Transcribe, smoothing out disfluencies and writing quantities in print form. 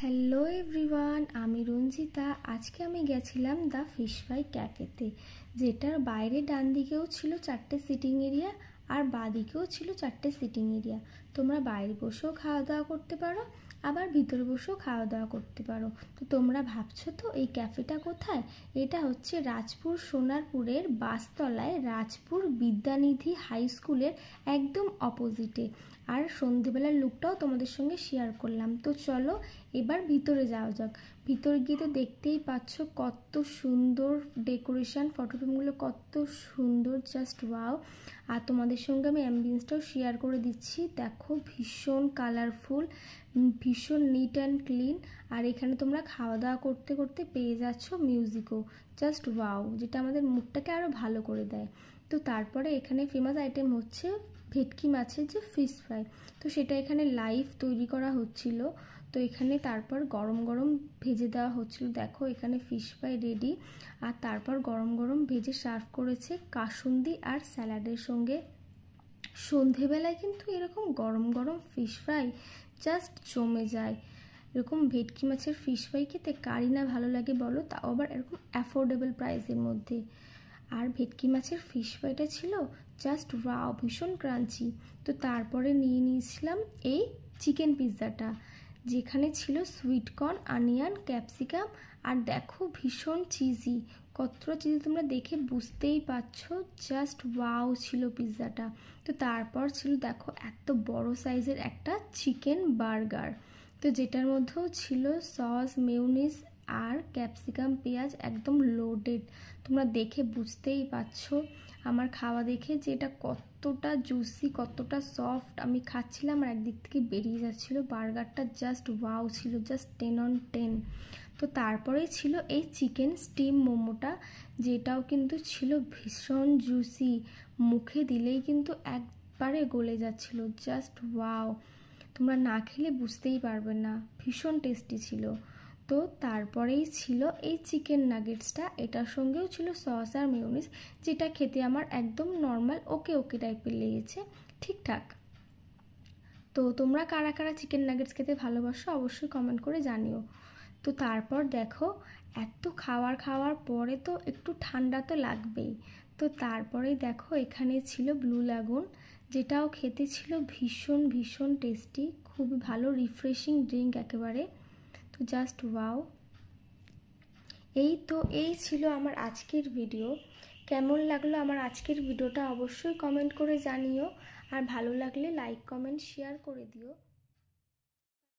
Hello everyone, আমি রঞ্জিতা। আজকে আমি গেছিলাম দ্য ফিশ ফ্রাই ক্যাফেতে, যেটার বাইরে ডান দিকেও ছিল 4টে সিটিং এরিয়া আর বাঁ দিকেও ছিল 4টে সিটিং এরিয়া। তোমরা বাইরে বসেও খাওয়া দাওয়া করতে পারো, আবার ভিতরে বসেও খাওয়া দাওয়া করতে পারো। তো তোমরা ভাবছো তো এই ক্যাফেটা কোথায়? এটা হচ্ছে রাজপুর সোনারপুরের বাসতলায় রাজপুর বিদ্যানিধি হাই স্কুলের একদম অপোজিটে। আর সন্ধেবেলার লুকটাও তোমাদের সঙ্গে শেয়ার করলাম। তো চলো এবার ভিতরে যাওয়া যাক। ভিতরে গিয়ে তো দেখতেই পাচ্ছ কত সুন্দর ডেকোরেশন, ফটোফ্রেমগুলো কত সুন্দর, জাস্ট ওয়াও। আর তোমাদের সঙ্গে আমি অ্যাম্বিয়েন্সটাও শেয়ার করে দিচ্ছি। দেখো ভীষণ কালারফুল, ভীষণ নিট অ্যান্ড ক্লিন। আর এখানে তোমরা খাওয়া দাওয়া করতে করতে পেয়ে যাচ্ছ মিউজিকও, জাস্ট ওয়াও, যেটা আমাদের মুডটাকে আরও ভালো করে দেয়। তো তারপরে এখানে ফেমাস আইটেম হচ্ছে ভেটকি মাছের যে ফিশ ফ্রাই, তো সেটা এখানে লাইভ তৈরি করা হচ্ছিল। তো এখানে তারপর গরম গরম ভেজে দেওয়া হচ্ছিল। দেখো এখানে ফিশ ফ্রাই রেডি, আর তারপর গরম গরম ভেজে সার্ভ করেছে কাসুন্দি আর স্যালাডের সঙ্গে। সন্ধেবেলায় কিন্তু এরকম গরম গরম ফিশ ফ্রাই জাস্ট জমে যায়। এরকম ভেটকি মাছের ফিশ ফ্রাই খেতে কারই না ভালো লাগে বলো, তাও আবার এরকম অ্যাফোর্ডেবল প্রাইসের মধ্যে। আর ভেটকি মাছের ফিশ ফ্রাইটা ছিল জাস্ট ওয়াও, ভীষণ ক্রাঞ্চি। তো তারপরে নিয়ে নিয়েছিলাম এই চিকেন পিৎজাটা, যেখানে ছিল সুইট কর্ন, অনিয়ন, ক্যাপসিকাম, আর দেখো ভীষণ চিজি। কতটা চিজি তোমরা দেখে বুঝতেই পারছো, জাস্ট ওয়াও ছিল পিৎজাটা। তো তারপর ছিল দেখো এত বড় সাইজের একটা চিকেন বার্গার, তো যেটার মধ্যেও ছিল সস, মেয়োনিজ আর ক্যাপসিকাম, পেঁয়াজ, একদম লোডেড। তোমরা দেখে বুঝতেই পারছো আমার খাওয়া দেখে যে এটা কতটা জুসি, কতটা সফট। আমি খাচ্ছিলাম আর একদিক থেকে বেরিয়ে যাচ্ছিলো। বার্গারটা জাস্ট ওয়াও ছিল, জাস্ট 10 on 10। তো তারপরেই ছিল এই চিকেন স্টিম মোমোটা, যেটাও কিন্তু ছিল ভীষণ জুসি, মুখে দিলেই কিন্তু একবারে গলে যাচ্ছিল, জাস্ট ওয়াও। তোমরা না খেলে বুঝতেই পারবে না, ভীষণ টেস্টি ছিল। তো তারপরেই ছিল এই চিকেন নাগেটসটা, এটার সঙ্গেও ছিল সস আর মেয়োনিজ, যেটা খেতে আমার একদম নর্মাল ওকে ওকে টাইপের লেগেছে, ঠিকঠাক। তো তোমরা কারা কারা চিকেন নাগেটস খেতে ভালোবাসো অবশ্যই কমেন্ট করে জানিও। তো তারপর দেখো এত খাওয়ার পরে তো একটু ঠান্ডা তো লাগবেই। তো তারপরেই দেখো এখানে ছিল ব্লু লাগুন, যেটাও খেতে ছিল ভীষণ ভীষণ টেস্টি, খুবই ভালো রিফ্রেশিং ড্রিঙ্ক একেবারে। তো জাস্ট ওয়াও। এই ছিল আমার আজকের ভিডিও। কেমন লাগলো আমার আজকের ভিডিওটা অবশ্যই কমেন্ট করে জানিও, আর ভালো লাগলে লাইক, কমেন্ট, শেয়ার করে দিও।